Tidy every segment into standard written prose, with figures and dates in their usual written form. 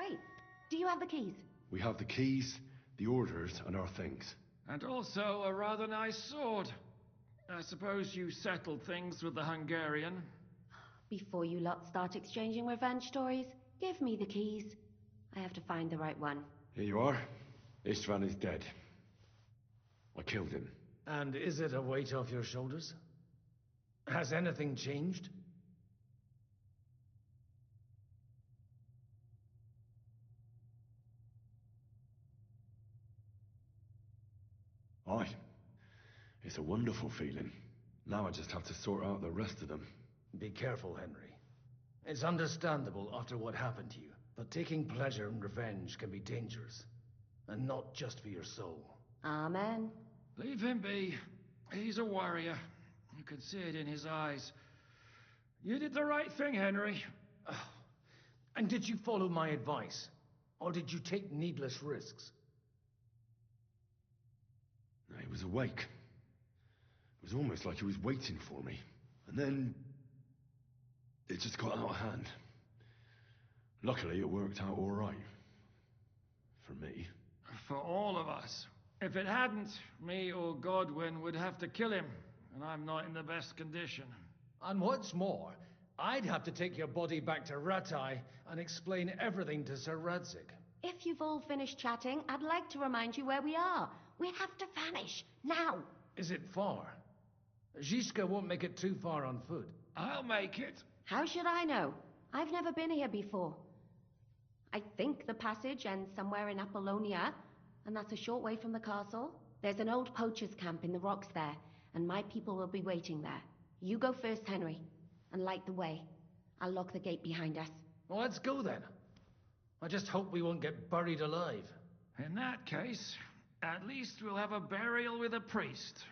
Great. Do you have the keys? We have the keys, the orders, and our things. And also a rather nice sword. I suppose you settled things with the Hungarian. Before you lot start exchanging revenge stories, give me the keys. I have to find the right one. Here you are. Istvan is dead. I killed him. And is it a weight off your shoulders? Has anything changed? Aye. It's a wonderful feeling. Now I just have to sort out the rest of them. Be careful, Henry. It's understandable after what happened to you, but taking pleasure in revenge can be dangerous. And not just for your soul. Amen. Leave him be. He's a warrior. You can see it in his eyes. You did the right thing, Henry. And did you follow my advice? Or did you take needless risks? He was awake. It was almost like he was waiting for me. And then... it just got out of hand. Luckily, it worked out all right. For me. For all of us. If it hadn't, me or Godwin would have to kill him. And I'm not in the best condition. And what's more, I'd have to take your body back to Ratai and explain everything to Sir Radzig. If you've all finished chatting, I'd like to remind you where we are. We have to vanish, now! Is it far? Zizka won't make it too far on foot. I'll make it. How should I know? I've never been here before. I think the passage ends somewhere in Apollonia, and that's a short way from the castle. There's an old poacher's camp in the rocks there, and my people will be waiting there. You go first, Henry, and light the way. I'll lock the gate behind us. Well, let's go then. I just hope we won't get buried alive. In that case, at least we'll have a burial with a priest.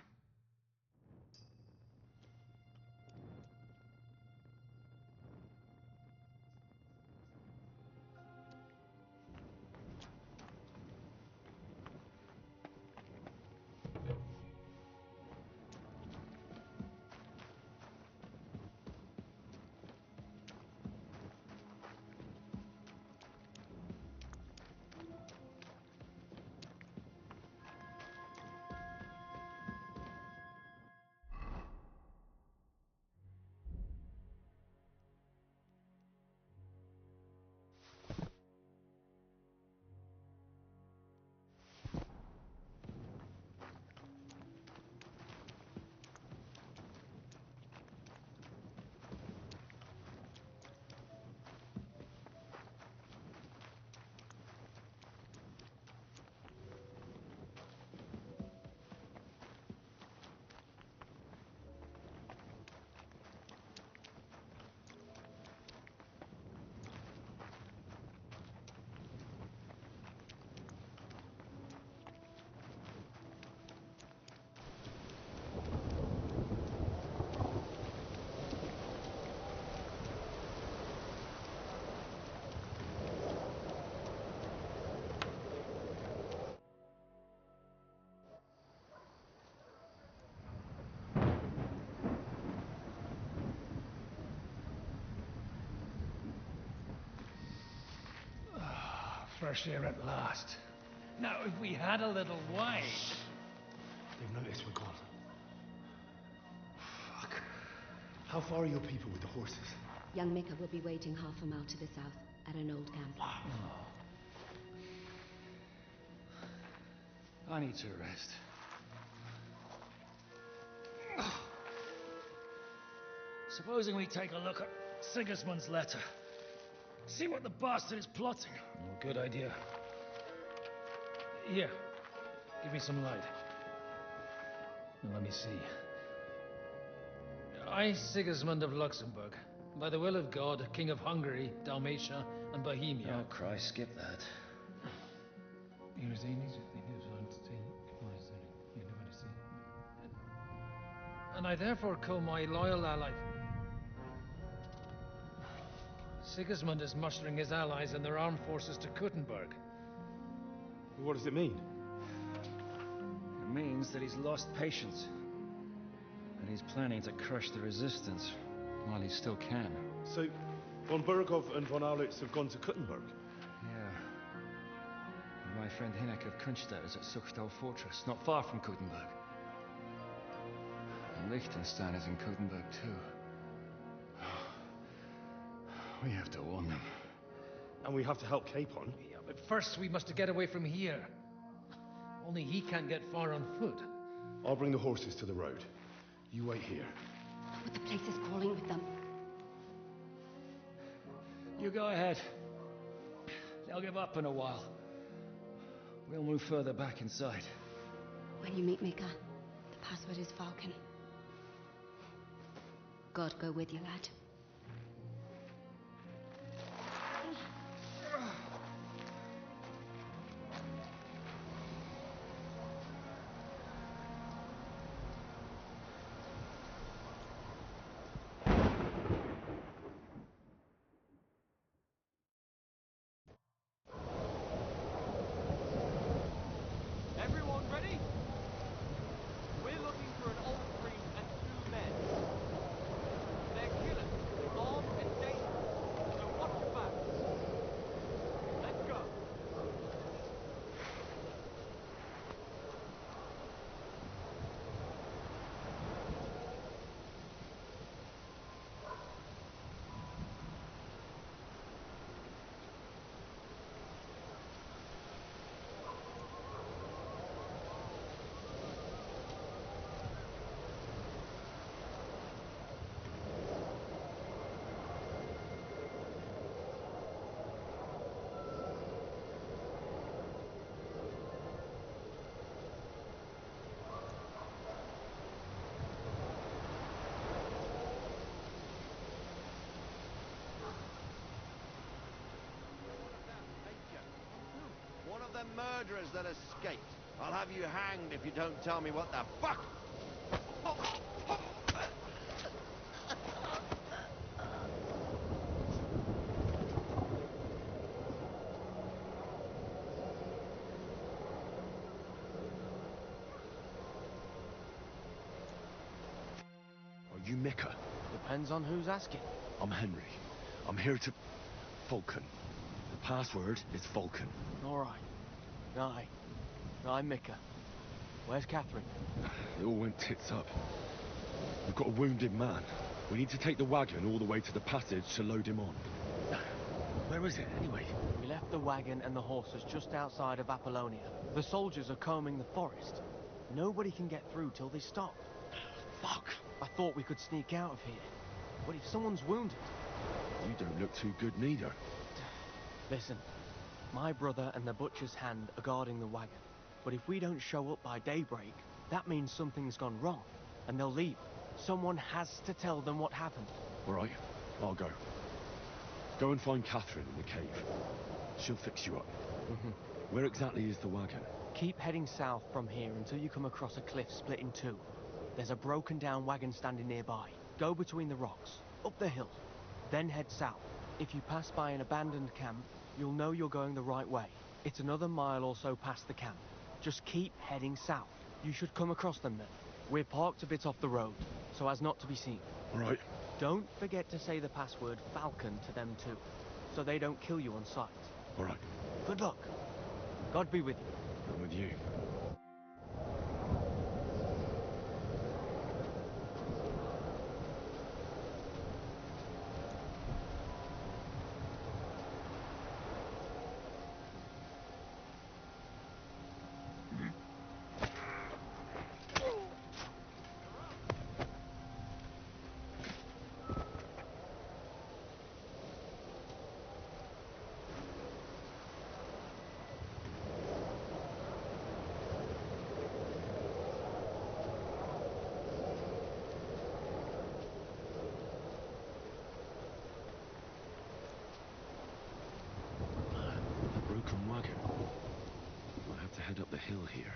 Fresh air at last. Now, if we had a little wine... They've noticed we're gone. Fuck. How far are your people with the horses? Young Mika will be waiting half a mile to the south, at an old camp. I need to rest. Supposing we take a look at Sigismund's letter. See what the bastard is plotting. Oh, good idea. Here, give me some light. Now, let me see. I, Sigismund of Luxembourg, by the will of God, King of Hungary, Dalmatia, and Bohemia. Oh, Christ, skip that. And I therefore call my loyal ally... Sigismund is mustering his allies and their armed forces to Kuttenberg. What does it mean? It means that he's lost patience. And he's planning to crush the resistance while he still can. So, von Burgov and von Aulitz have gone to Kuttenberg? Yeah. friend Hinek of Kunstadt is at Suchstal Fortress, not far from Kuttenberg. And Liechtenstein is in Kuttenberg too. We have to warn them. And we have to help Capon. Yeah, but first we must get away from here. Only he can't get far on foot. I'll bring the horses to the road. You wait here. But the place is crawling with them. You go ahead. They'll give up in a while. We'll move further back inside. When you meet Mika, the password is Falcon. God go with you, lad. Everyone ready? We're looking for an old priest and 2 men. They're killers, armed and dangerous, so watch your back. Let's go. One of them murderers that escaped. I'll have you hanged if you don't tell me what the fuck! Are you Mika? Depends on who's asking. I'm Henry. I'm here to... Falcon. The password is Falcon. All right. I'm Mika. Where's Catherine? It all went tits up. We've got a wounded man. We need to take the wagon all the way to the passage to load him on. Where is it, anyway? We left the wagon and the horses just outside of Apollonia. The soldiers are combing the forest. Nobody can get through till they stop. Fuck! I thought we could sneak out of here. But if someone's wounded... You don't look too good neither. Listen, my brother and the butcher's hand are guarding the wagon. But if we don't show up by daybreak, that means something's gone wrong. And they'll leave. Someone has to tell them what happened. All right, I'll go. Go and find Catherine in the cave. She'll fix you up. Where exactly is the wagon? Keep heading south from here until you come across a cliff split in two. There's a broken down wagon standing nearby. Go between the rocks, up the hill, then head south. If you pass by an abandoned camp, you'll know you're going the right way. It's another mile or so past the camp. Just keep heading south. You should come across them then. We're parked a bit off the road, so as not to be seen. All right. Don't forget to say the password Falcon to them too, so they don't kill you on sight. All right. Good luck. God be with you. I'm with you. Wagon. I have to head up the hill here.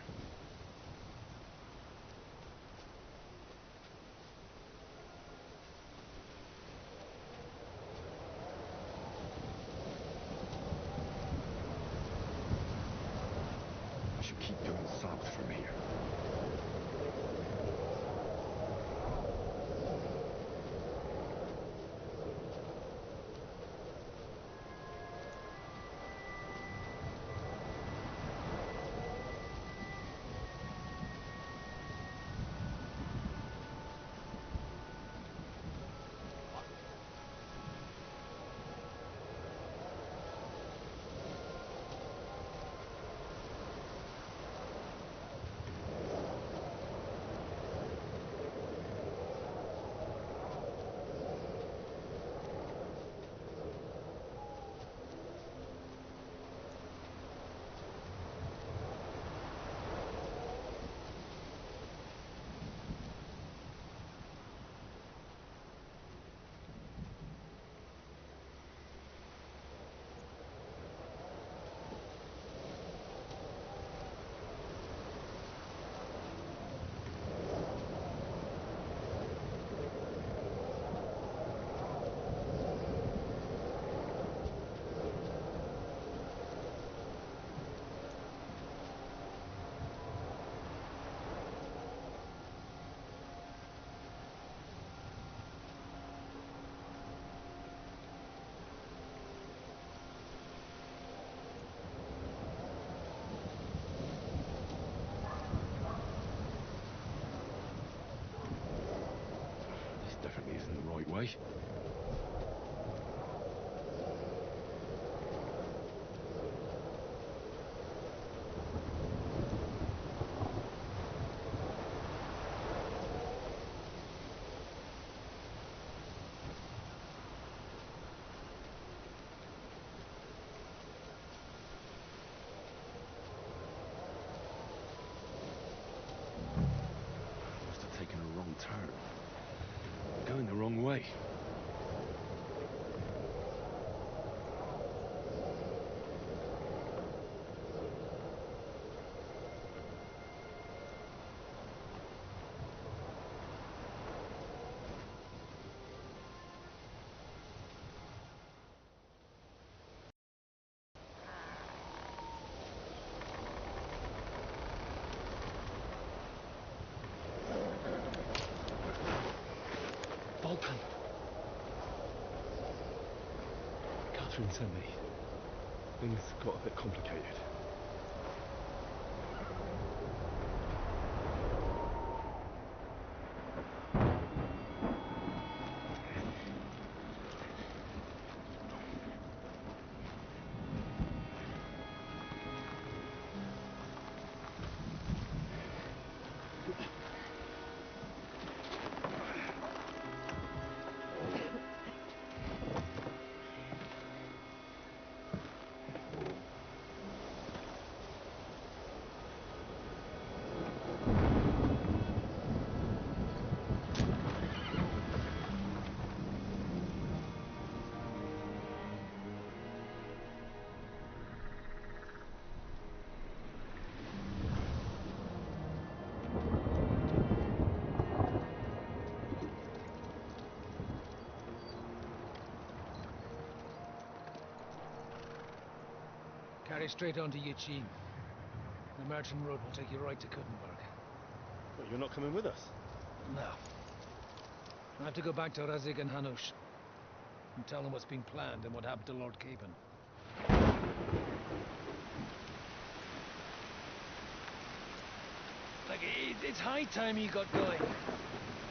I should keep going south from here. right? Must have taken a wrong turn. Going the wrong way. Volkan. Catherine sent me. Things got a bit complicated. Carry straight on to Yuchin. The Merchant Road will take you right to Kuttenberg. But you're not coming with us? No. I have to go back to Razik and Hanush and tell them what's been planned and what happened to Lord Capon. Like, it's high time you got going.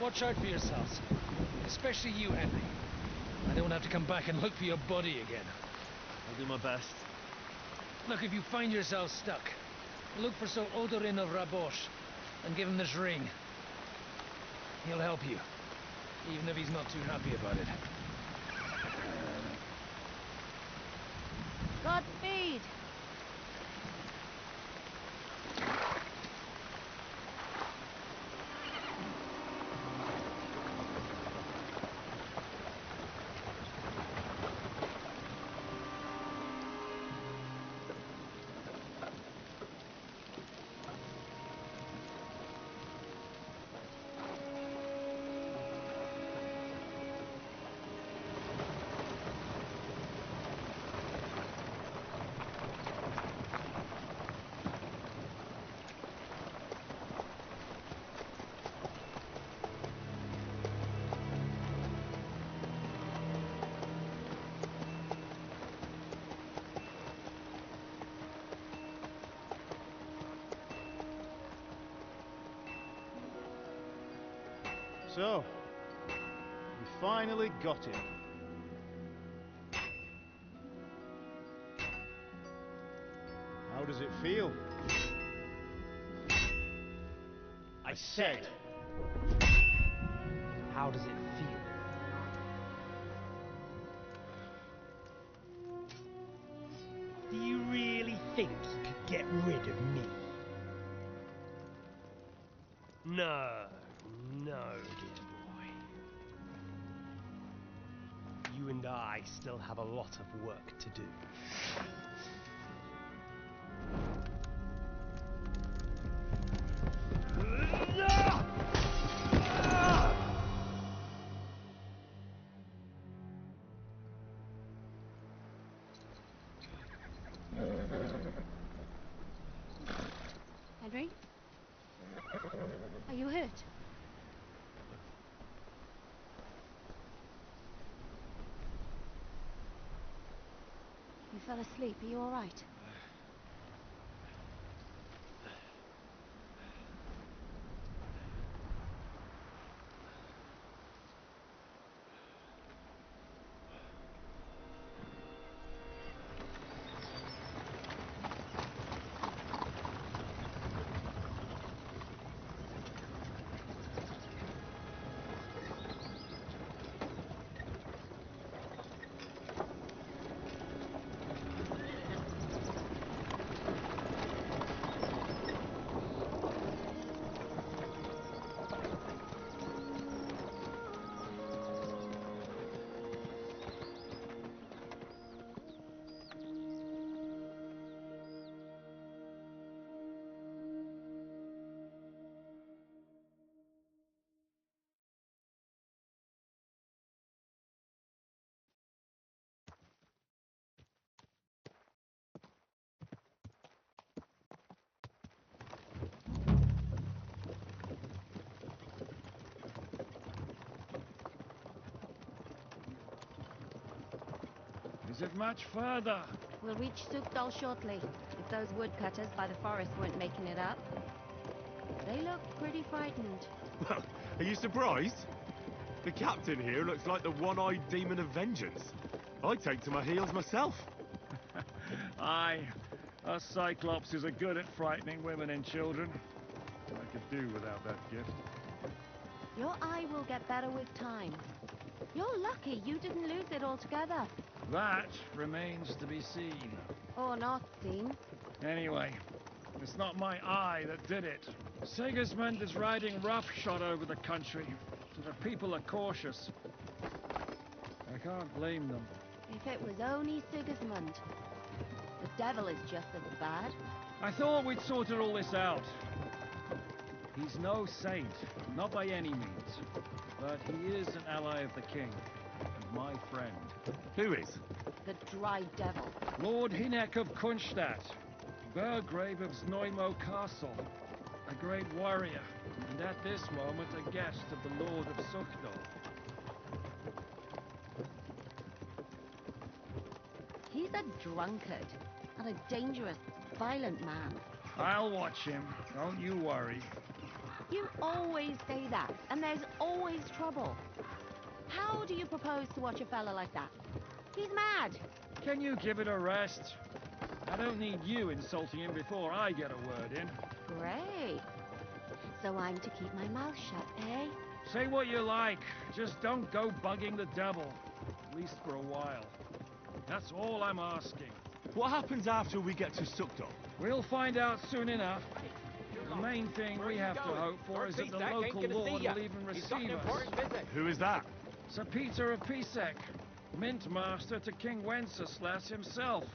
Watch out for yourselves. Especially you, Henry. I don't have to come back and look for your body again. I'll do my best. Look, if you find yourself stuck, look for Sir Odorin of Rabosh and give him this ring. He'll help you, even if he's not too happy about it. Godspeed! So, we finally got him. How does it feel? I said, how does it feel? Do you really think you could get rid of me? No, no, dear boy. You and I still have a lot of work to do. Henry? Are you hurt? You fell asleep. Are you all right? it much further. We'll reach Sukdal shortly, if those woodcutters by the forest weren't making it up. They look pretty frightened. Well, are you surprised? The captain here looks like the one-eyed demon of vengeance. I'd take to my heels myself. Aye, us Cyclopses are good at frightening women and children. I could do without that gift. Your eye will get better with time. You're lucky you didn't lose it altogether. That remains to be seen. Or not seen. Anyway, it's not my eye that did it. Sigismund is riding roughshod over the country, so the people are cautious. I can't blame them. If it was only Sigismund. The devil is just as bad. I thought we'd sorted all this out. He's no saint, not by any means. But he is an ally of the king, and my friend. Who is? The dry devil. Lord Hinek of Kunstadt, Burgrave of Znojmo Castle, a great warrior, and at this moment a guest of the Lord of Sukdal. He's a drunkard, and a dangerous, violent man. I'll watch him, don't you worry. You always say that, and there's always trouble. How do you propose to watch a fella like that? He's mad. Can you give it a rest? I don't need you insulting him before I get a word in. Great. So I'm to keep my mouth shut, eh? Say what you like, just don't go bugging the devil. At least for a while. That's all I'm asking. What happens after we get to Sukdal? We'll find out soon enough. The main thing we have to hope for is that the local lord will even receive us. Who is that? Sir Peter of Pisek, Mint Master to King Wenceslas himself.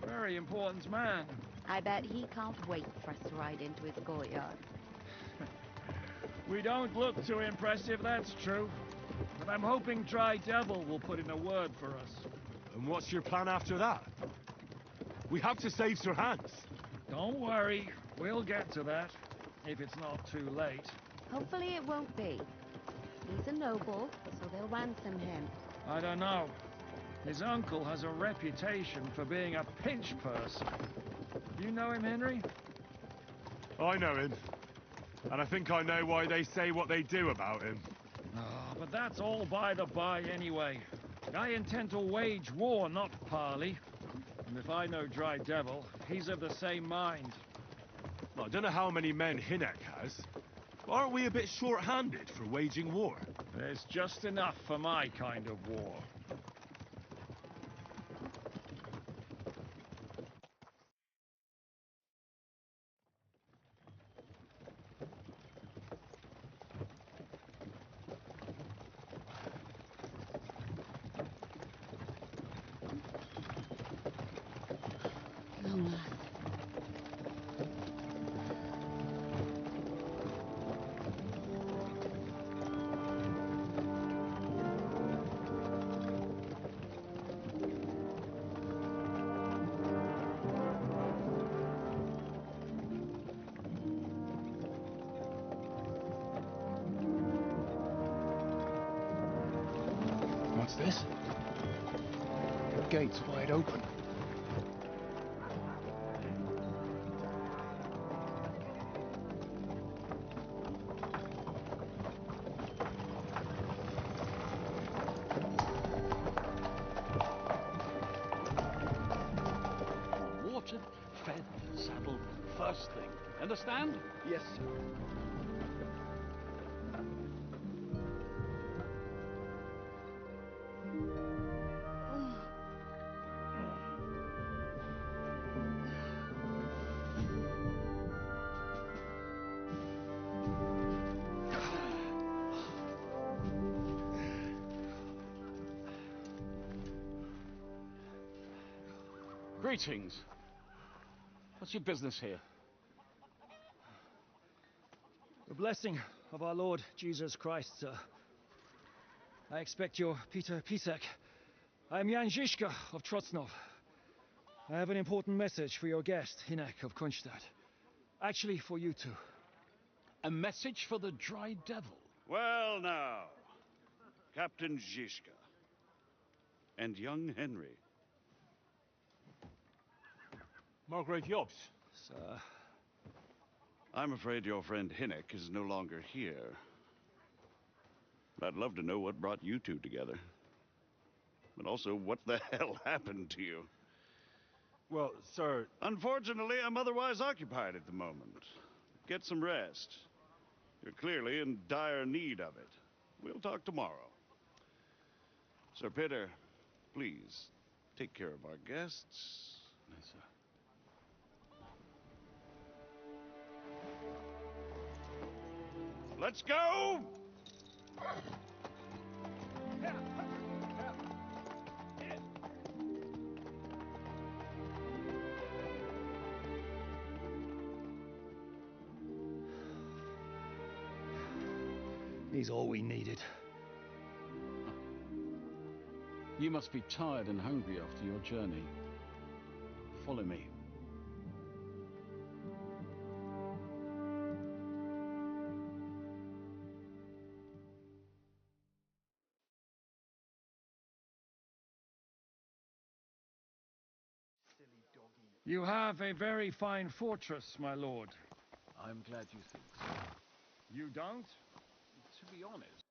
Very important man. I bet he can't wait for us to ride into his courtyard. We don't look too impressive, that's true. But I'm hoping Dry Devil will put in a word for us. And what's your plan after that? We have to save Sir Hans. Don't worry, we'll get to that, if it's not too late. Hopefully it won't be. He's a noble, so they'll ransom him. I don't know. His uncle has a reputation for being a pinch person. You know him, Henry? I know him. And I think I know why they say what they do about him. Oh, but that's all by the by anyway. I intend to wage war, not parley. And if I know Dry Devil, he's of the same mind. Well, I don't know how many men Hinek has. But aren't we a bit short-handed for waging war? There's just enough for my kind of war. What's this? The gate's wide open. Watered, fed, saddled, first thing. Understand? Yes, sir. Greetings. What's your business here? The blessing of our Lord Jesus Christ, sir. I expect your Peter Pisek. I am Jan Žižka of Trocnov. I have an important message for your guest, Hinek of Kunstadt. Actually, for you two. A message for the Dry Devil. Well now, Captain Žižka and young Henry. Margrave Jobs. Sir. I'm afraid your friend Hinnick is no longer here. I'd love to know what brought you two together. But also, what the hell happened to you? Well, sir... Unfortunately, I'm otherwise occupied at the moment. Get some rest. You're clearly in dire need of it. We'll talk tomorrow. Sir Peter, please, take care of our guests. Yes, sir. Let's go! He's all we needed. You must be tired and hungry after your journey. Follow me. You have a very fine fortress, my lord. I'm glad you think so. You don't? To be honest,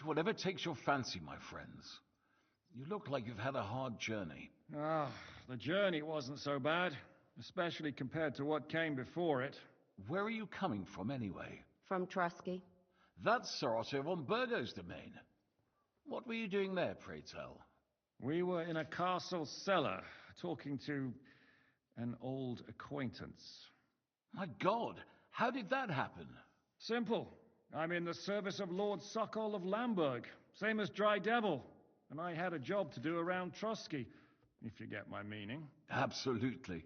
whatever takes your fancy, my friends. You look like you've had a hard journey. Ah, the journey wasn't so bad, especially compared to what came before it. Where are you coming from, anyway? From Trusky. That's Sir Otto von Burgo's domain. What were you doing there, pray tell? We were in a castle cellar, talking to an old acquaintance. My God, how did that happen? Simple. I'm in the service of Lord Sokol of Lamberg, same as Dry Devil, and I had a job to do around Trusky, if you get my meaning. Absolutely.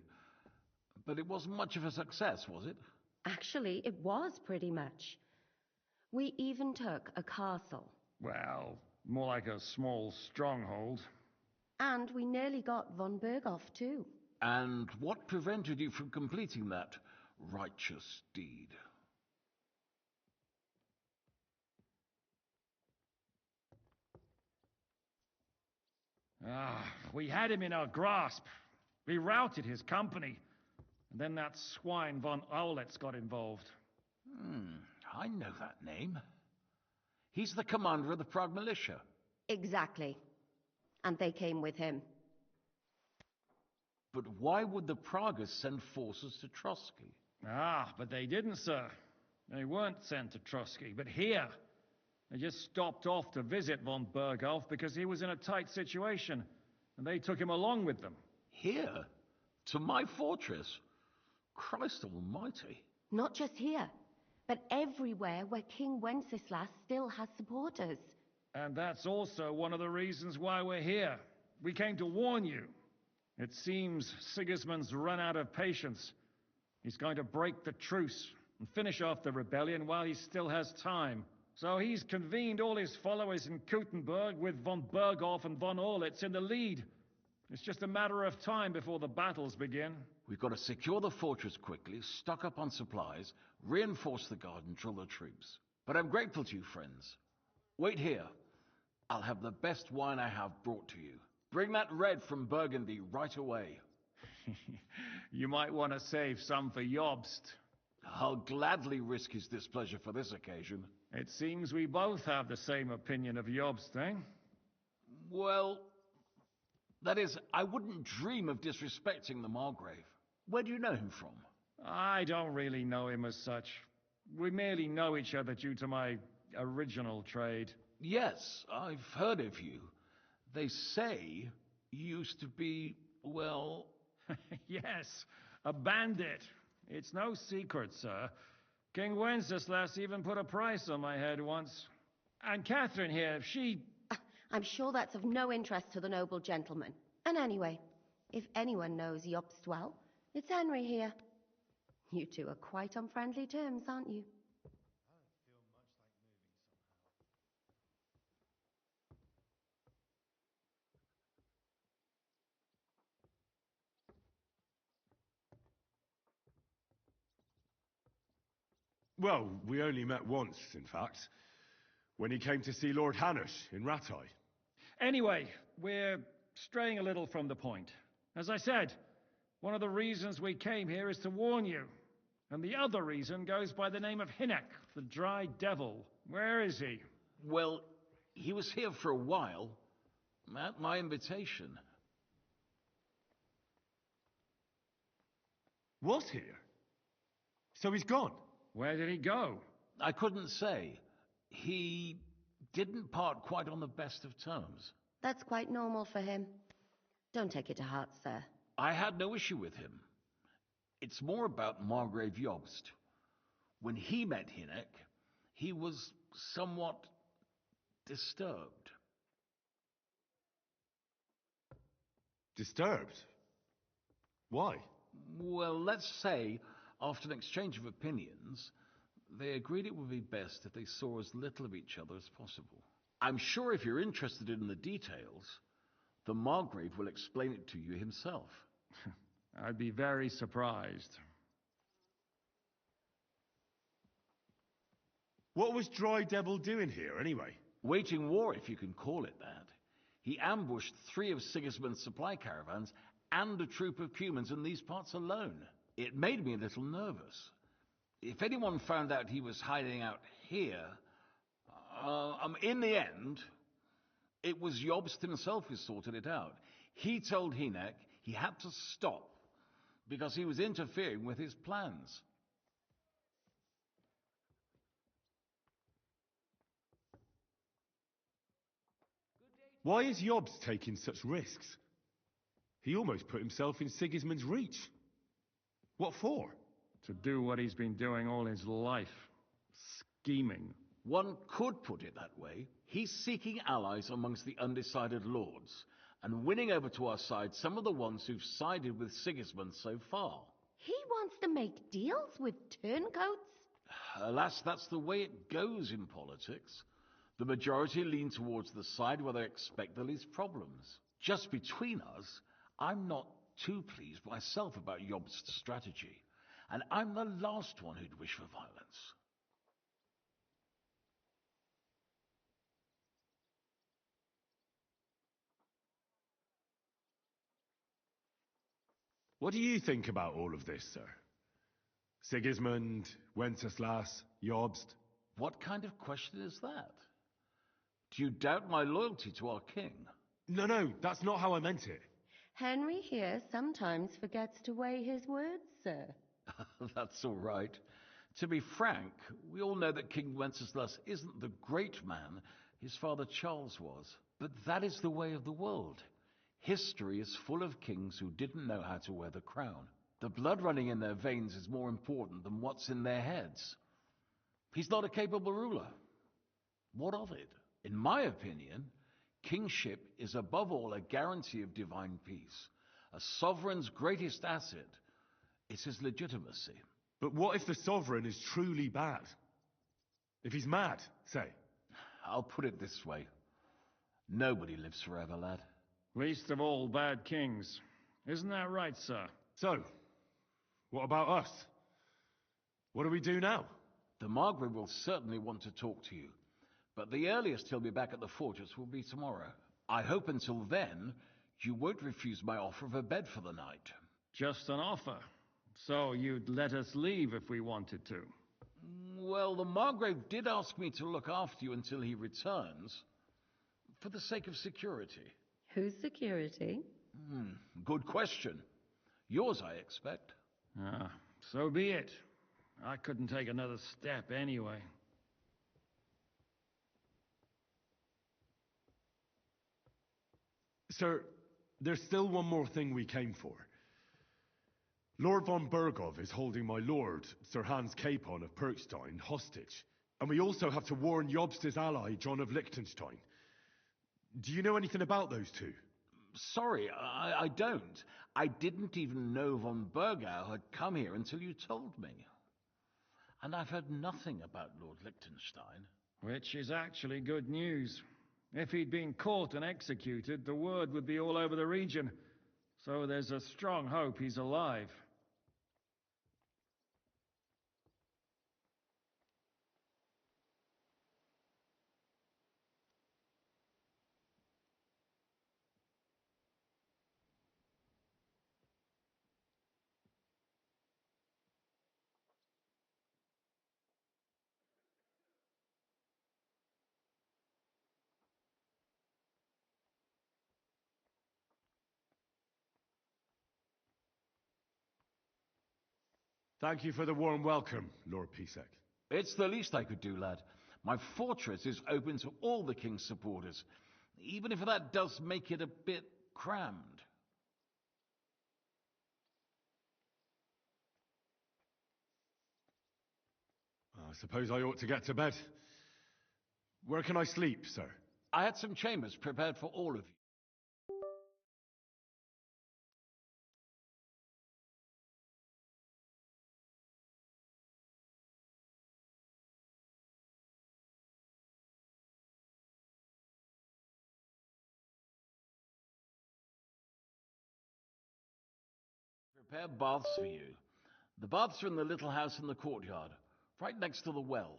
But it wasn't much of a success, was it? Actually, it was pretty much. We even took a castle. Well, more like a small stronghold. And we nearly got von Berghoff, too. And what prevented you from completing that righteous deed? We had him in our grasp. We routed his company. And then that swine von Aulitz got involved. I know that name. He's the commander of the Prague militia. Exactly. And they came with him. But why would the Praguers send forces to Trotsky? But they didn't, sir. They weren't sent to Trotsky, but here. They just stopped off to visit von Berghoff because he was in a tight situation, and they took him along with them. Here? To my fortress? Christ almighty. Not just here, but everywhere where King Wenceslas still has supporters. And that's also one of the reasons why we're here. We came to warn you. It seems Sigismund's run out of patience. He's going to break the truce and finish off the rebellion while he still has time. So he's convened all his followers in Kuttenberg with von Berghoff and von Aulitz in the lead. It's just a matter of time before the battles begin. We've got to secure the fortress quickly, stock up on supplies, reinforce the guard and drill the troops. But I'm grateful to you, friends. Wait here. I'll have the best wine I have brought to you. Bring that red from Burgundy right away. You might want to save some for Jobst. I'll gladly risk his displeasure for this occasion. It seems we both have the same opinion of Jobst, eh? Well, that is, I wouldn't dream of disrespecting the Margrave. Where do you know him from? I don't really know him as such. We merely know each other due to my original trade. Yes, I've heard of you. They say you used to be, well... Yes, a bandit. It's no secret, sir. King Wenceslas even put a price on my head once. And Catherine here, she... I'm sure that's of no interest to the noble gentleman. And anyway, if anyone knows Jobst well, it's Henry here. You two are quite on friendly terms, aren't you? Well, we only met once, in fact, when he came to see Lord Hanush in Rattay. Anyway, we're straying a little from the point. As I said, one of the reasons we came here is to warn you. And the other reason goes by the name of Hinnek, the Dry Devil. Where is he? Well, he was here for a while, at my invitation. Was here? So he's gone? Where did he go? I couldn't say. He didn't part quite on the best of terms. That's quite normal for him. Don't take it to heart, sir. I had no issue with him. It's more about Margrave Jobst. When he met Hinnek, he was somewhat disturbed. Disturbed? Why? Well, let's say, after an exchange of opinions, they agreed it would be best if they saw as little of each other as possible. I'm sure if you're interested in the details, the Margrave will explain it to you himself. I'd be very surprised. What was Dry Devil doing here, anyway? Waging war, if you can call it that. He ambushed 3 of Sigismund's supply caravans and a troop of Cumans in these parts alone. It made me a little nervous. If anyone found out he was hiding out here, In the end, it was Jobst himself who sorted it out. He told Hynek he had to stop because he was interfering with his plans. Why is Jobs taking such risks? He almost put himself in Sigismund's reach. What for? To do what he's been doing all his life. Scheming. One could put it that way. He's seeking allies amongst the undecided lords, and winning over to our side some of the ones who've sided with Sigismund so far. He wants to make deals with turncoats? Alas, that's the way it goes in politics. The majority lean towards the side where they expect the least problems. Just between us, I'm not too pleased myself about Jobst's strategy, and I'm the last one who'd wish for violence. What do you think about all of this, sir? Sigismund, Wenceslas, Jobst? What kind of question is that? Do you doubt my loyalty to our king? No, that's not how I meant it. Henry here sometimes forgets to weigh his words, sir. That's all right. To be frank, we all know that King Wenceslas isn't the great man his father Charles was. But that is the way of the world. History is full of kings who didn't know how to wear the crown. The blood running in their veins is more important than what's in their heads. He's not a capable ruler. What of it? In my opinion, kingship is above all a guarantee of divine peace. A sovereign's greatest asset is his legitimacy. But what if the sovereign is truly bad? If he's mad, say? I'll put it this way. Nobody lives forever, lad. Least of all bad kings. Isn't that right, sir? So, what about us? What do we do now? The Margrave will certainly want to talk to you, but the earliest he'll be back at the fortress will be tomorrow. I hope until then, you won't refuse my offer of a bed for the night. Just an offer. So you'd let us leave if we wanted to? Well, the Margrave did ask me to look after you until he returns, for the sake of security. Whose security? Good question. Yours, I expect. So be it. I couldn't take another step anyway. Sir, there's still one more thing we came for. Lord von Bergov is holding my lord, Sir Hans Capon of Perkstein, hostage. And we also have to warn Jobst's ally, John of Liechtenstein. Do you know anything about those two? Sorry, I don't. I didn't even know von Bergau had come here until you told me. And I've heard nothing about Lord Liechtenstein. Which is actually good news. If he'd been caught and executed, the word would be all over the region. So there's a strong hope he's alive. Thank you for the warm welcome, Lord Pisek. It's the least I could do, lad. My fortress is open to all the king's supporters, even if that does make it a bit crammed. I suppose I ought to get to bed. Where can I sleep, sir? I had some chambers prepared for all of you. Prepare baths for you. The baths are in the little house in the courtyard, right next to the well.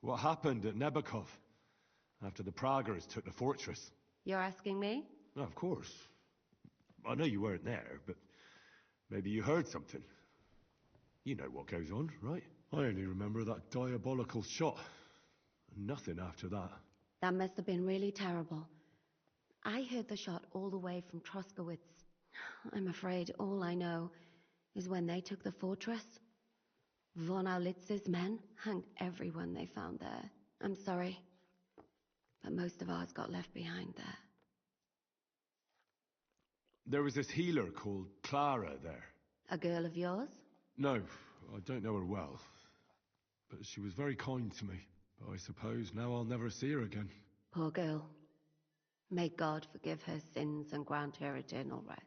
What happened at Nebakov after the Praguers took the fortress? You're asking me? No, of course. I know you weren't there, but maybe you heard something. You know what goes on, right? I only remember that diabolical shot. Nothing after that. That must have been really terrible. I heard the shot all the way from Troskowitz. I'm afraid all I know is when they took the fortress, von Aulitz's men hanged everyone they found there. I'm sorry, but most of ours got left behind there. There was this healer called Clara there. A girl of yours? No, I don't know her well. But she was very kind to me. But I suppose now I'll never see her again. Poor girl. May God forgive her sins and grant her eternal rest.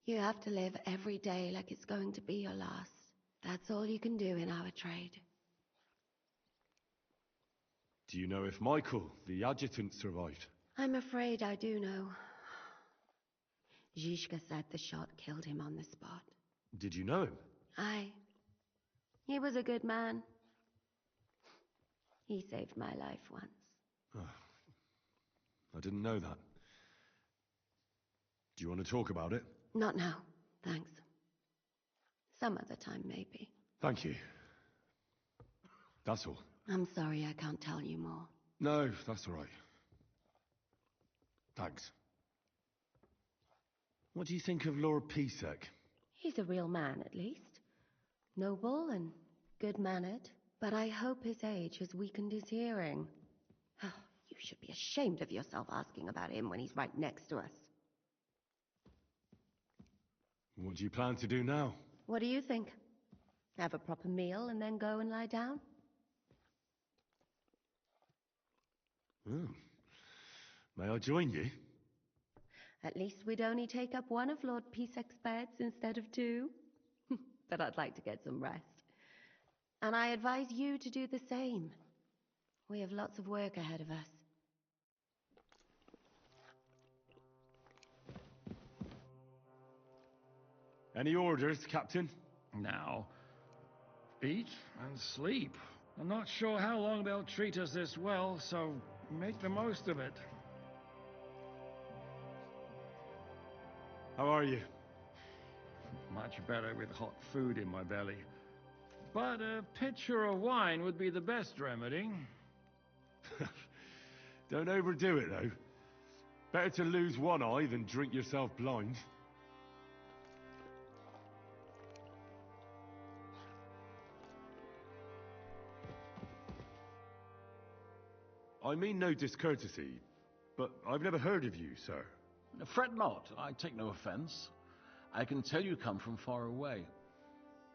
You have to live every day like it's going to be your last. That's all you can do in our trade. Do you know if Michael, the adjutant, survived? I'm afraid I do know. Zhishka said the shot killed him on the spot. Did you know him? Aye. He was a good man. He saved my life once. Oh, I didn't know that. Do you want to talk about it? Not now, thanks. Some other time, maybe. Thank you. That's all. I'm sorry I can't tell you more. No, that's all right. Thanks. What do you think of Lord Pisek? He's a real man, at least. Noble and good-mannered. But I hope his age has weakened his hearing. Oh, you should be ashamed of yourself asking about him when he's right next to us. What do you plan to do now? What do you think? Have a proper meal and then go and lie down? Oh. May I join you? At least we'd only take up one of Lord Pisek's beds instead of two. But I'd like to get some rest. And I advise you to do the same. We have lots of work ahead of us. Any orders, Captain? Now, eat and sleep. I'm not sure how long they'll treat us this well, so make the most of it. How are you? Much better with hot food in my belly. But a pitcher of wine would be the best remedy. Don't overdo it, though. Better to lose one eye than drink yourself blind. I mean no discourtesy, but I've never heard of you, sir. Fret not, I take no offense. I can tell you come from far away.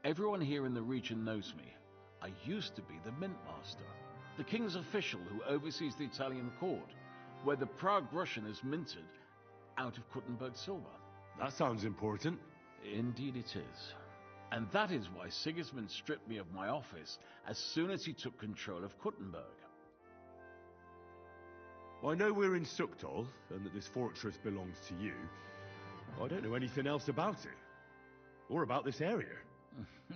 Everyone here in the region knows me. I used to be the mint master, the king's official who oversees the Italian court, where the Prague Russian is minted out of Kuttenberg silver. That sounds important. Indeed it is. And that is why Sigismund stripped me of my office as soon as he took control of Kuttenberg. I know we're in Sukdal, and that this fortress belongs to you. I don't know anything else about it. Or about this area.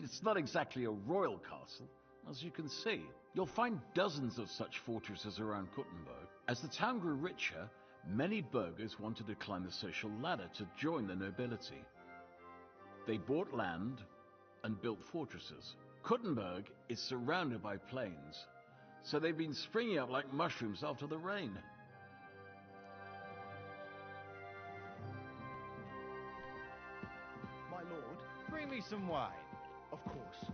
It's not exactly a royal castle, as you can see. You'll find dozens of such fortresses around Kuttenberg. As the town grew richer, many burghers wanted to climb the social ladder to join the nobility. They bought land and built fortresses. Kuttenberg is surrounded by plains, so they've been springing up like mushrooms after the rain. My lord, bring me some wine. Of course.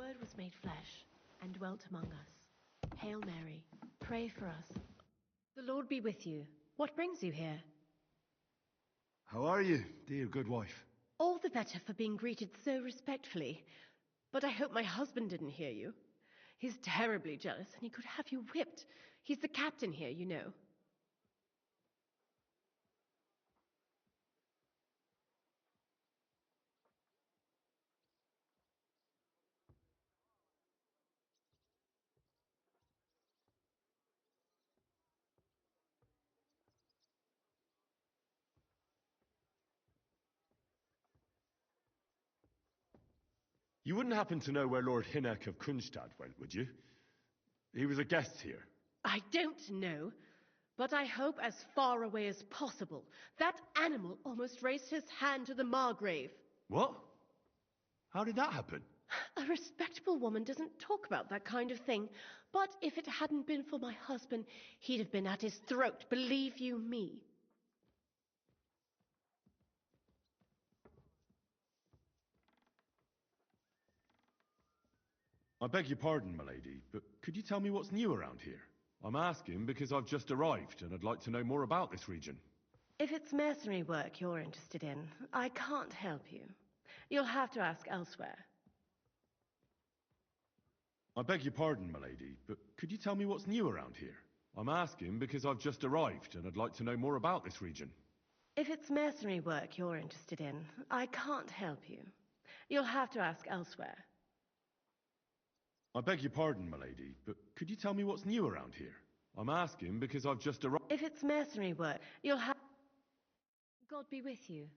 Word was made flesh and dwelt among us. Hail Mary, pray for us. The Lord be with you. What brings you here? How are you, dear good wife? All the better for being greeted so respectfully. But I hope my husband didn't hear you. He's terribly jealous, and he could have you whipped. He's the captain here, you know. You wouldn't happen to know where Lord Hinnock of Kunstad went, would you? He was a guest here. I don't know, but I hope as far away as possible. That animal almost raised his hand to the Margrave. What? How did that happen? A respectable woman doesn't talk about that kind of thing, but if it hadn't been for my husband, he'd have been at his throat, believe you me. I beg your pardon, milady, but could you tell me what's new around here? I'm asking because I've just arrived and I'd like to know more about this region. If it's mercenary work you're interested in, I can't help you. You'll have to ask elsewhere. I beg your pardon, milady, but could you tell me what's new around here? I'm asking because I've just arrived and I'd like to know more about this region. If it's mercenary work you're interested in, I can't help you. You'll have to ask elsewhere. I beg your pardon, milady, but could you tell me what's new around here? I'm asking because I've just arrived. If it's mercenary work, you'll have... God be with you.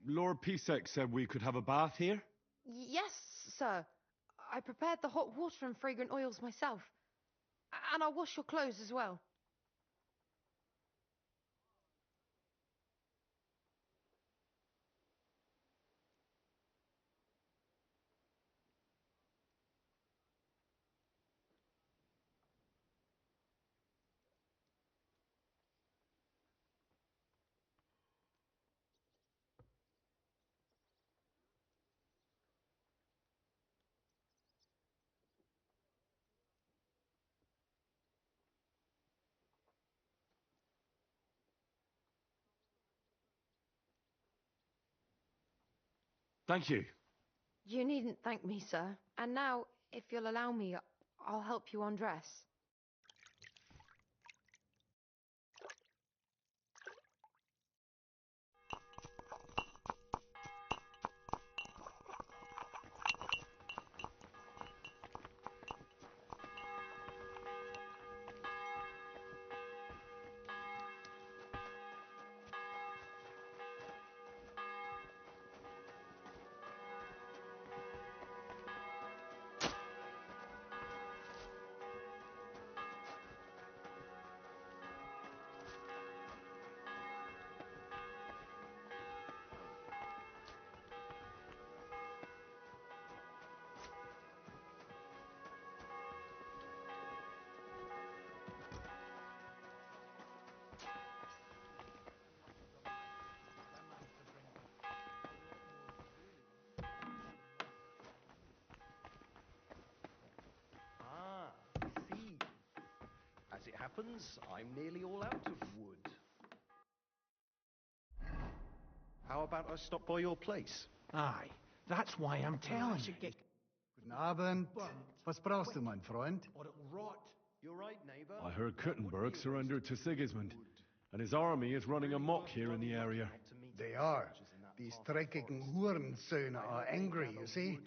Lord Pisek said we could have a bath here? Yes, sir. I prepared the hot water and fragrant oils myself. And I'll wash your clothes as well. Thank you. You needn't thank me, sir. And now, if you'll allow me, I'll help you undress. As it happens, I'm nearly all out of wood. How about I stop by your place? Aye, that's why I'm telling you. Guten Abend. Was brauchst du, mein Freund? Or it'll rot. You're right, neighbor. I heard Kuttenberg surrendered to Sigismund, and his army is running amok here in the area. They are. These dreckigen Hurensöhne are angry, you see.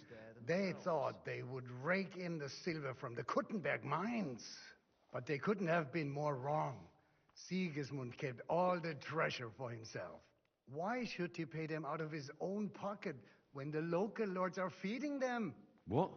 They thought they would rake in the silver from the Kuttenberg mines. But they couldn't have been more wrong. Sigismund kept all the treasure for himself. Why should he pay them out of his own pocket when the local lords are feeding them? What?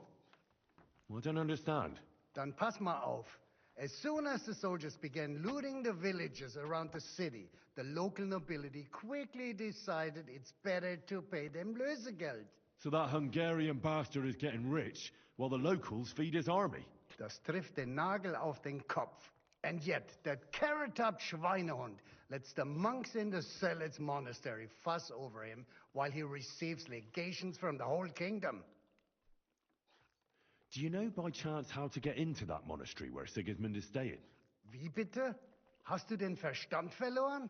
I don't understand. Dann pass mal auf. As soon as the soldiers began looting the villages around the city, the local nobility quickly decided it's better to pay them Lösegeld. So that Hungarian bastard is getting rich, while the locals feed his army. Das trifft den Nagel auf den Kopf. And yet, that carrot-top Schweinehund lets the monks in the Zealots monastery fuss over him while he receives legations from the whole kingdom. Do you know by chance how to get into that monastery where Sigismund is staying? Wie bitte? Hast du den Verstand verloren?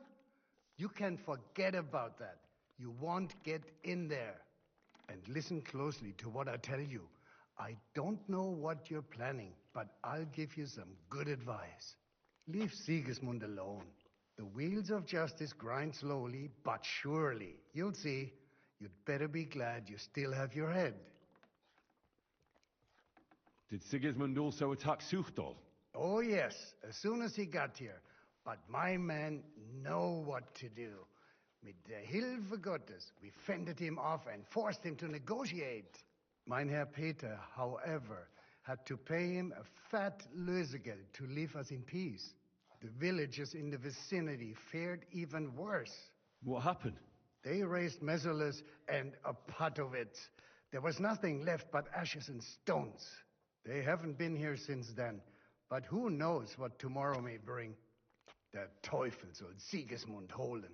You can forget about that. You won't get in there. And listen closely to what I tell you. I don't know what you're planning, but I'll give you some good advice. Leave Sigismund alone. The wheels of justice grind slowly, but surely. You'll see. You'd better be glad you still have your head. Did Sigismund also attack Suchdol? Oh, yes, as soon as he got here. But my men know what to do. Mit der Hilfe Gottes, we fended him off and forced him to negotiate. Mein Herr Peter, however, had to pay him a fat Lösegeld to leave us in peace. The villagers in the vicinity fared even worse. What happened? They raised Mesolis and Opatowitz. There was nothing left but ashes and stones. They haven't been here since then, but who knows what tomorrow may bring. Der Teufel soll Sigismund holen.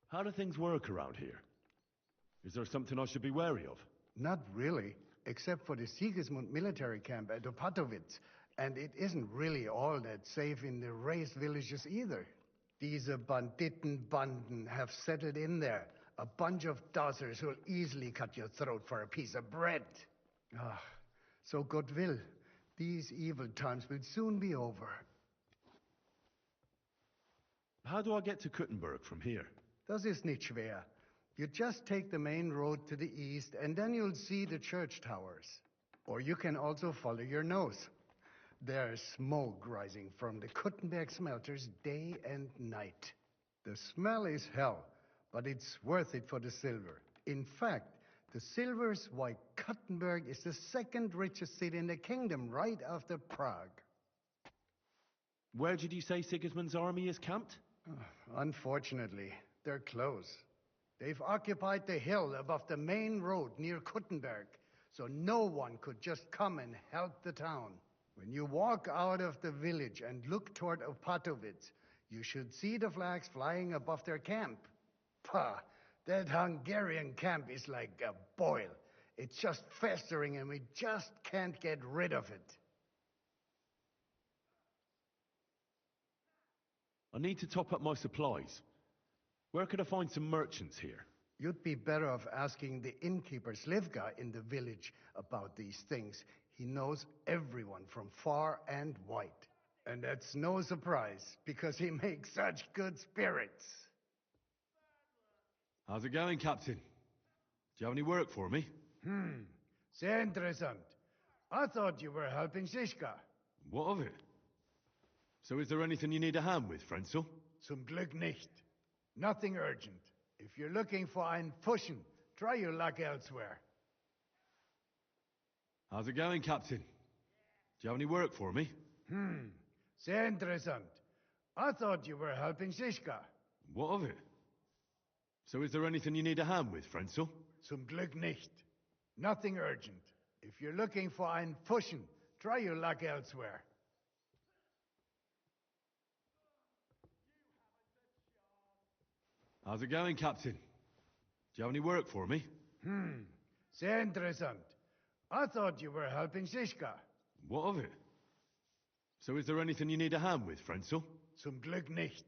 How do things work around here? Is there something I should be wary of? Not really, except for the Sigismund military camp at Opatowitz. And it isn't really all that safe in the raised villages either. Diese Banditenbanden have settled in there. A bunch of dossers who'll easily cut your throat for a piece of bread. Ah, so God will. These evil times will soon be over. How do I get to Kuttenberg from here? Das ist nicht schwer. You just take the main road to the east, and then you'll see the church towers. Or you can also follow your nose. There's smoke rising from the Kuttenberg smelters day and night. The smell is hell, but it's worth it for the silver. In fact, the silver's why Kuttenberg is the second richest city in the kingdom, right after Prague. Where did you say Sigismund's army is camped? Unfortunately, they're close. They've occupied the hill above the main road near Kuttenberg, so no one could just come and help the town. When you walk out of the village and look toward Opatowitz, you should see the flags flying above their camp. Pah! That Hungarian camp is like a boil. It's just festering and we just can't get rid of it. I need to top up my supplies. Where could I find some merchants here? You'd be better off asking the innkeeper Slivka in the village about these things. He knows everyone from far and wide. And that's no surprise, because he makes such good spirits. How's it going, Captain? Do you have any work for me? Sehr interessant. I thought you were helping Zizka. What of it? So is there anything you need a hand with, Frenzel? Zum Glück nicht. Nothing urgent. If you're looking for einen Fuschen, try your luck elsewhere. How's it going, Captain? Do you have any work for me? Sehr interessant. I thought you were helping Zizka. What of it? So is there anything you need a hand with, Frenzel? Zum Glück nicht. Nothing urgent. If you're looking for einen Fuschen, try your luck elsewhere. How's it going, Captain? Do you have any work for me? Sehr interessant. I thought you were helping Zizka. What of it? So is there anything you need a hand with, Frenzel? Zum Glück nicht.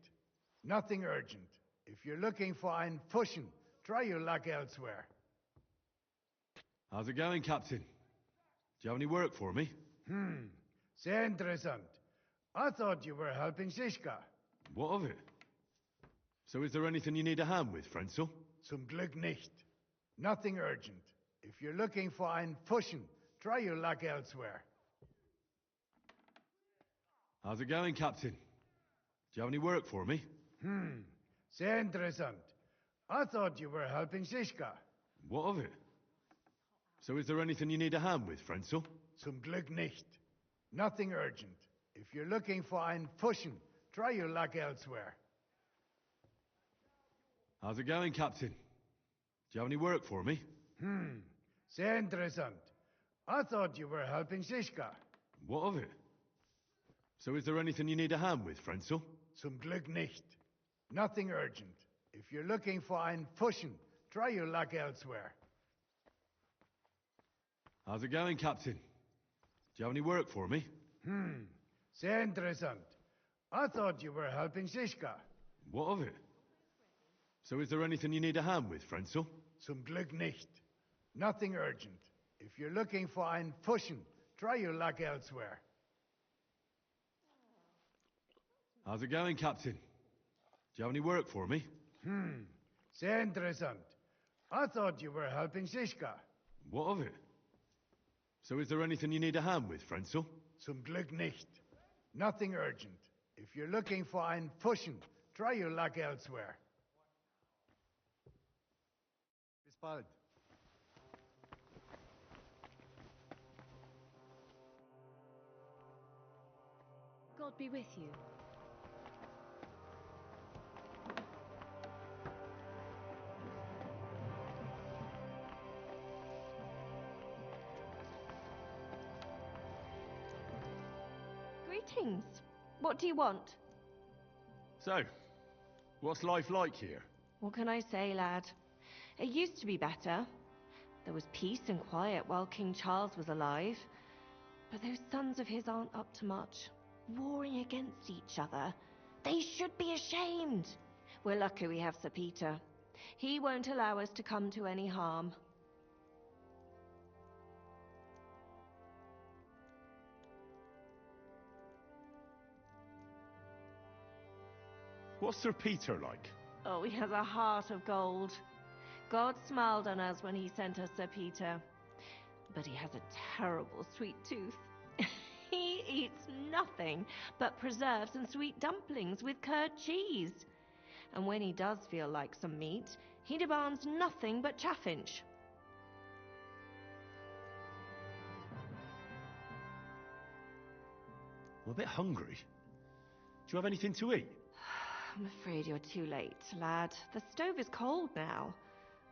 Nothing urgent. If you're looking for einen Fuschen, try your luck elsewhere. How's it going, Captain? Do you have any work for me? Sehr interessant. I thought you were helping Zizka. What of it? So is there anything you need a hand with, Frenzel? Zum Glück nicht. Nothing urgent. If you're looking for einen Fuschen, try your luck elsewhere. How's it going, Captain? Do you have any work for me? Sehr interessant. I thought you were helping Zizka. What of it? So is there anything you need a hand with, Frenzel? Zum Glück nicht. Nothing urgent. If you're looking for einen Fuschen, try your luck elsewhere. How's it going, Captain? Do you have any work for me? Sehr interessant. I thought you were helping Zizka. What of it? So is there anything you need a hand with, Frenzel? Zum Glück nicht. Nothing urgent. If you're looking for einen Fuschen, try your luck elsewhere. How's it going, Captain? Do you have any work for me? Sehr interessant. I thought you were helping Zizka. What of it? So is there anything you need a hand with, Frenzel? Zum Glück nicht. Nothing urgent. If you're looking for einen Fuschen, try your luck elsewhere. How's it going, Captain? Do you have any work for me? Sehr interessant. I thought you were helping Zizka. What of it? So is there anything you need a hand with, Frenzel? Zum Glück nicht. Nothing urgent. If you're looking for einen Fuschen, try your luck elsewhere. Bis bald. God be with you. Greetings. What do you want? So, what's life like here? What can I say, lad? It used to be better. There was peace and quiet while King Charles was alive. But those sons of his aren't up to much. Warring against each other. They should be ashamed. We're lucky we have Sir Peter. He won't allow us to come to any harm. What's Sir Peter like? Oh, he has a heart of gold. God smiled on us when he sent us Sir Peter. But he has a terrible sweet tooth. He eats nothing but preserves and sweet dumplings with curd cheese. And when he does feel like some meat, he demands nothing but chaffinch. I'm a bit hungry. Do you have anything to eat? I'm afraid you're too late, lad. The stove is cold now.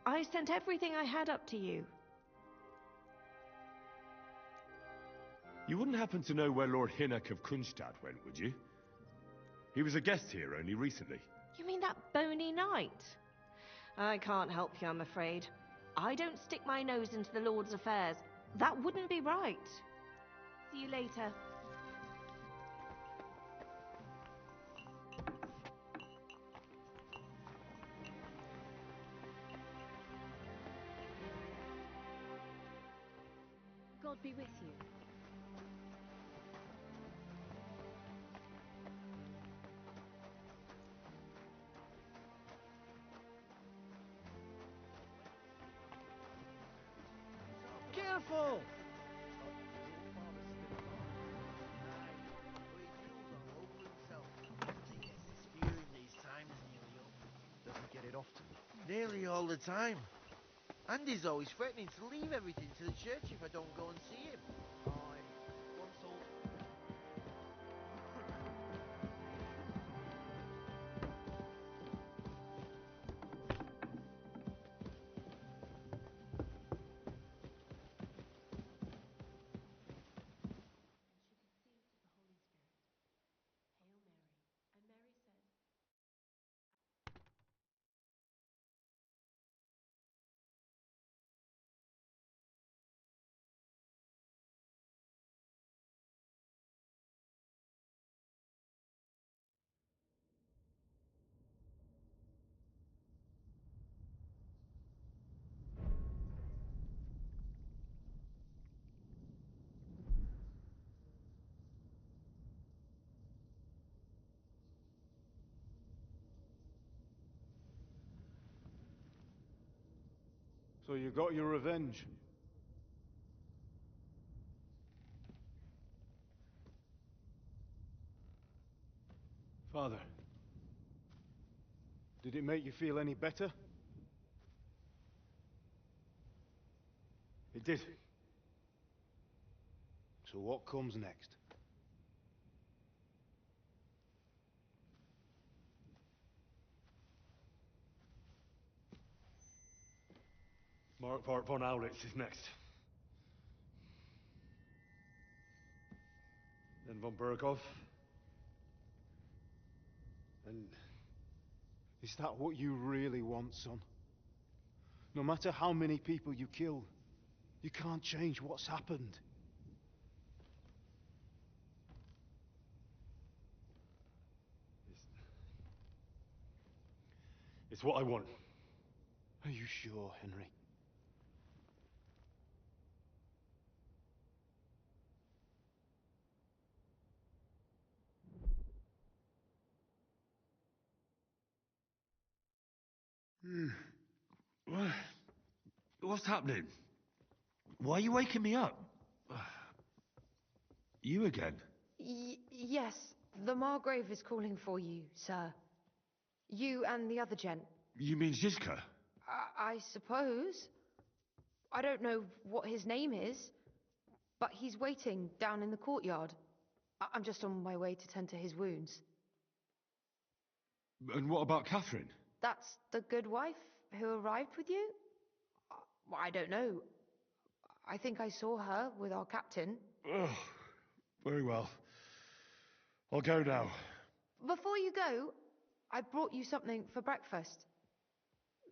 I sent everything I had up to you. You wouldn't happen to know where Lord Hinnock of Kunstad went, would you? He was a guest here only recently. You mean that bony knight? I can't help you, I'm afraid. I don't stick my nose into the Lord's affairs. That wouldn't be right. See you later. God be with you. Careful! Doesn't get it often. Nearly all the time. And he's always threatening to leave everything to the church if I don't go and see him. So you got your revenge. Father, did it make you feel any better? It did. So what comes next? Mark von Aulitz is next. Then von Burgov. And is that what you really want, son? No matter how many people you kill, you can't change what's happened. It's what I want. Are you sure, Henry? What's happening? Why are you waking me up? You again? Yes, the Margrave is calling for you, sir. You and the other gent. You mean Zizka? I suppose. I don't know what his name is, but he's waiting down in the courtyard. I'm just on my way to tend to his wounds. And what about Catherine? That's the good wife who arrived with you? I don't know. I think I saw her with our captain. Oh, very well. I'll go now. Before you go, I brought you something for breakfast.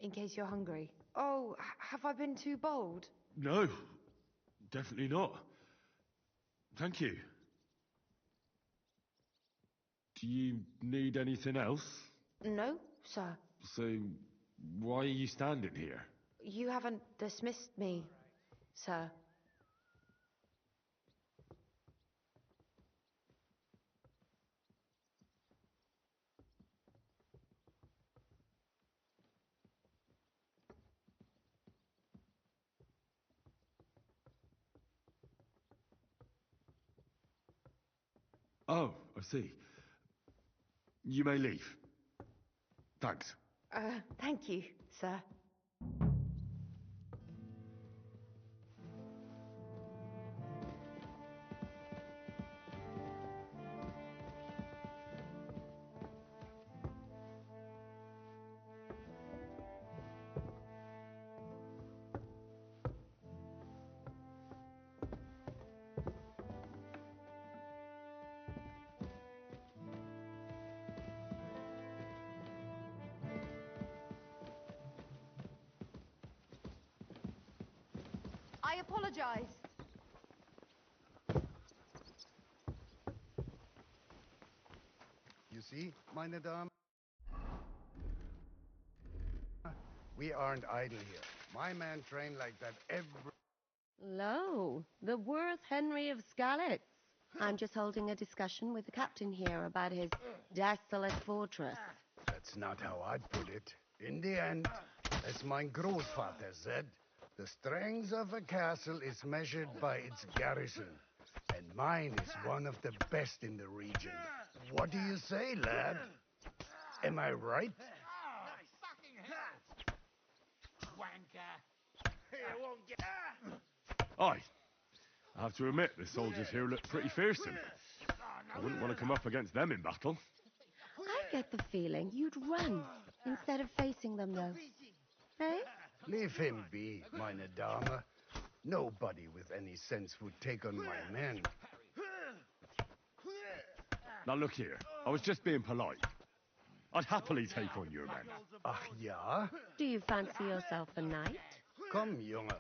In case you're hungry. Oh, have I been too bold? No, definitely not. Thank you. Do you need anything else? No, sir. So, why are you standing here? You haven't dismissed me, sir. Oh, I see. You may leave. Thanks. Thank you, sir. I apologize. You see, meine Damen, we aren't idle here. My men train like that every... Lo, the worth Henry of Skalitz. I'm just holding a discussion with the captain here about his desolate fortress. That's not how I'd put it. In the end, as mein Großvater said, the strength of a castle is measured by its garrison. And mine is one of the best in the region. What do you say, lad? Am I right? Aye. I have to admit, the soldiers here look pretty fearsome. I wouldn't want to come up against them in battle. I get the feeling you'd run instead of facing them, though. Eh? Leave him be, meine Dame. Nobody with any sense would take on my men. Now look here, I was just being polite. I'd happily take on your men. Ach ja? Do you fancy yourself a knight? Come, Junge.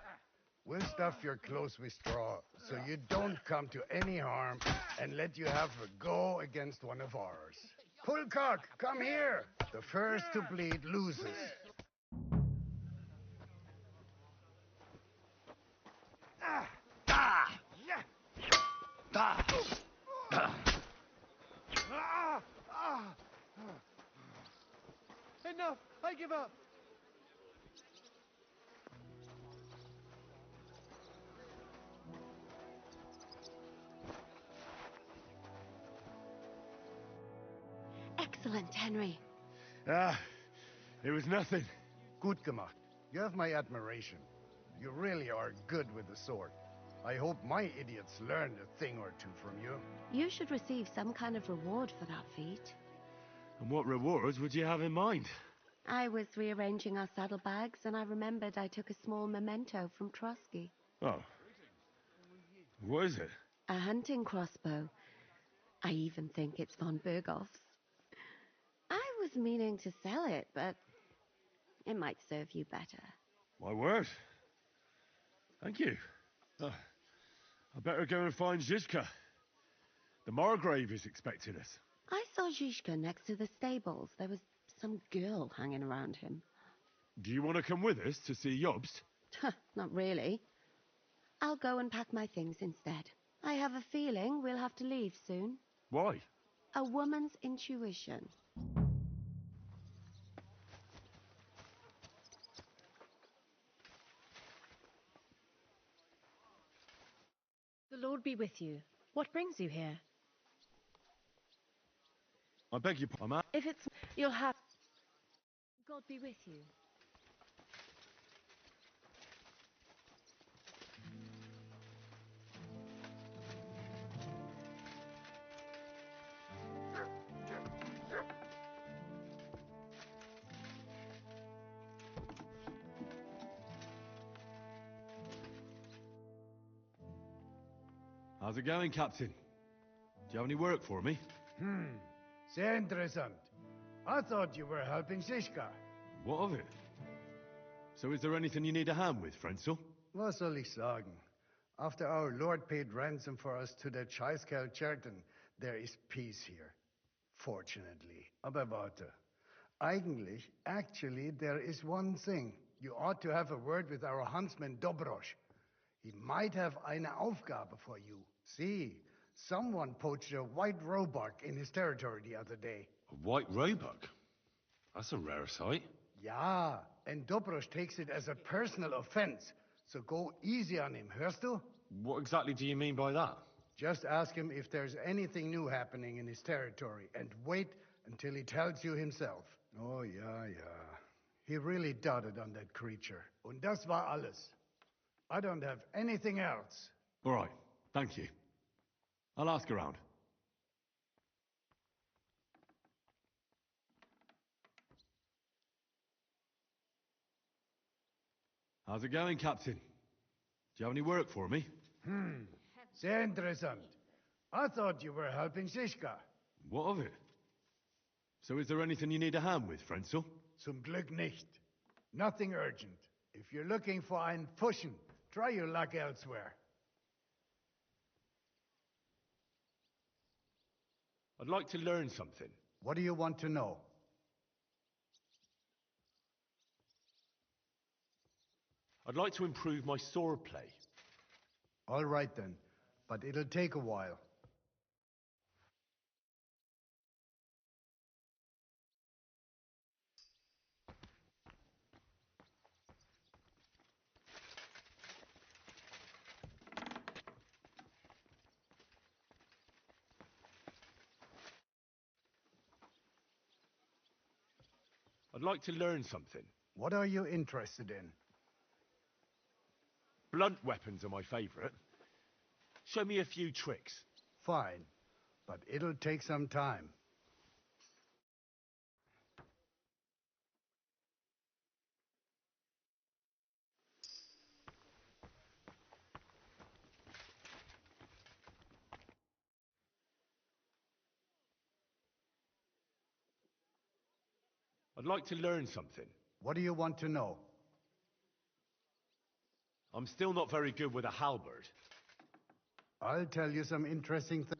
We'll stuff your clothes with straw, so you don't come to any harm, and let you have a go against one of ours. Pulcock, come here! The first to bleed loses. Enough! I give up! Excellent, Henry. It was nothing. Gut gemacht. You have my admiration. You really are good with the sword. I hope my idiots learned a thing or two from you. You should receive some kind of reward for that feat. And what rewards would you have in mind? I was rearranging our saddlebags, and I remembered I took a small memento from Trotsky. Oh. What is it? A hunting crossbow. I even think it's von Berghoff's. I was meaning to sell it, but it might serve you better. My word. Thank you. I better go and find Zizka. The Margrave is expecting us. I saw Zhishka next to the stables. There was some girl hanging around him. Do you want to come with us to see Jobst? Not really. I'll go and pack my things instead. I have a feeling we'll have to leave soon. Why? A woman's intuition. The Lord be with you. What brings you here? I beg your pardon. If it's... you'll have... God be with you. How's it going, Captain? Do you have any work for me? Sehr interessant. I thought you were helping Zizka. What of it? So is there anything you need a hand with, Frenzel? Was soll ich sagen? After our Lord paid ransom for us to the Scheißkerl Cherton, there is peace here. Fortunately. Aber warte. Actually, there is one thing. You ought to have a word with our huntsman Dobrosch. He might have eine Aufgabe for you. See, someone poached a white roebuck in his territory the other day. A white roebuck? That's a rare sight. Ja, and Dobrosch takes it as a personal offense. So go easy on him, hörst du? What exactly do you mean by that? Just ask him if there's anything new happening in his territory, and wait until he tells you himself. Oh, ja. He really doted on that creature. Und das war alles. I don't have anything else. All right, thank you. I'll ask around. How's it going, Captain? Do you have any work for me? Sehr interessant. I thought you were helping Zizka. What of it? So is there anything you need a hand with, Frenzel? Zum Glück nicht. Nothing urgent. If you're looking for einen Pfuschen, try your luck elsewhere. I'd like to learn something. What do you want to know? I'd like to improve my sword play. All right then, but it'll take a while. I'd like to learn something. What are you interested in? Blunt weapons are my favorite. Show me a few tricks. Fine, but it'll take some time. I'd like to learn something. What do you want to know? I'm still not very good with a halberd. I'll tell you some interesting things.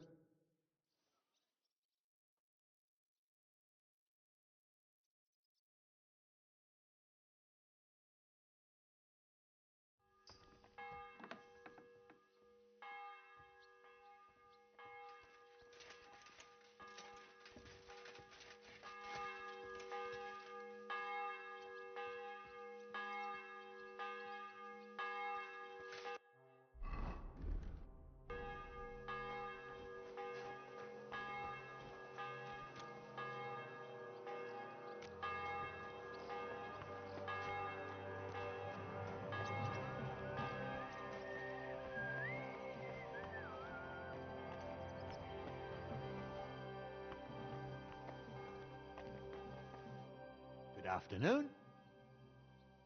Afternoon.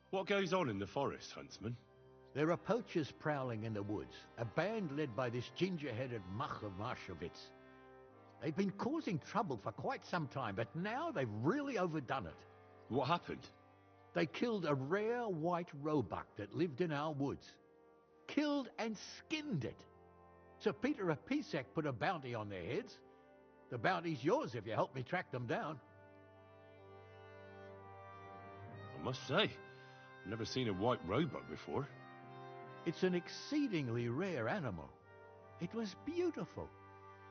What goes on in the forest, Huntsman? There are poachers prowling in the woods, a band led by this ginger-headed muck of Marshowitz. They've been causing trouble for quite some time, but now they've really overdone it. What happened? They killed a rare white roebuck that lived in our woods. Killed and skinned it. Sir Peter of Pisek put a bounty on their heads. The bounty's yours if you help me track them down. I must say, I've never seen a white roebuck before. It's an exceedingly rare animal. It was beautiful.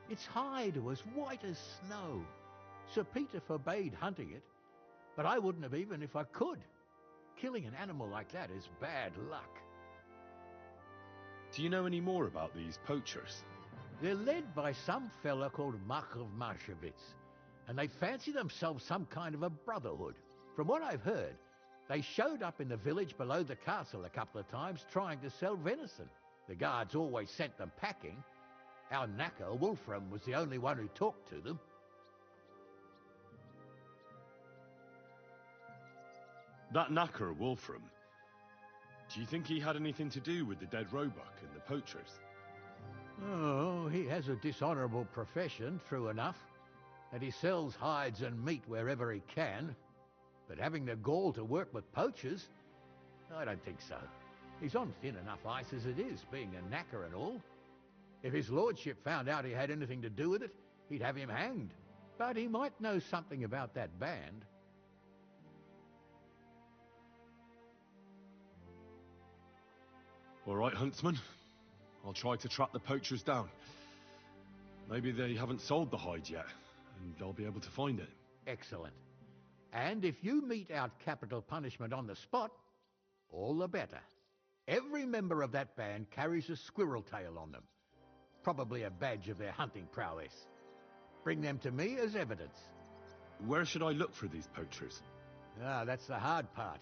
Its hide was white as snow. Sir Peter forbade hunting it, but I wouldn't have even if I could. Killing an animal like that is bad luck. Do you know any more about these poachers? They're led by some fella called Mach of Marshowitz, and they fancy themselves some kind of a brotherhood. From what I've heard, they showed up in the village below the castle a couple of times trying to sell venison. The guards always sent them packing. Our knacker, Wolfram, was the only one who talked to them. That knacker, Wolfram, do you think he had anything to do with the dead roebuck and the poachers? Oh, he has a dishonourable profession, true enough, and he sells hides and meat wherever he can. But having the gall to work with poachers, I don't think so. He's on thin enough ice as it is, being a knacker and all. If his lordship found out he had anything to do with it, he'd have him hanged. But he might know something about that band. All right, Huntsman. I'll try to track the poachers down. Maybe they haven't sold the hide yet, and I'll be able to find it. Excellent. And if you mete out capital punishment on the spot, all the better. Every member of that band carries a squirrel tail on them. Probably a badge of their hunting prowess. Bring them to me as evidence. Where should I look for these poachers? Ah, that's the hard part.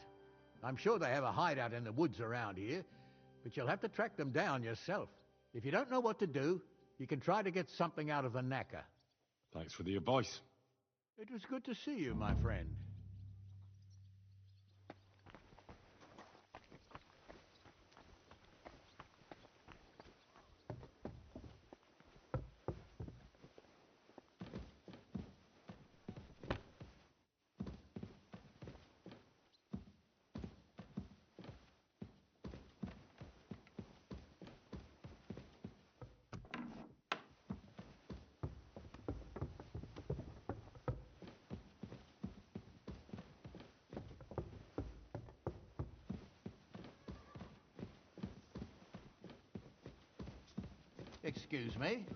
I'm sure they have a hideout in the woods around here, but you'll have to track them down yourself. If you don't know what to do, you can try to get something out of the knacker. Thanks for the advice. It was good to see you, my friend. Excuse me.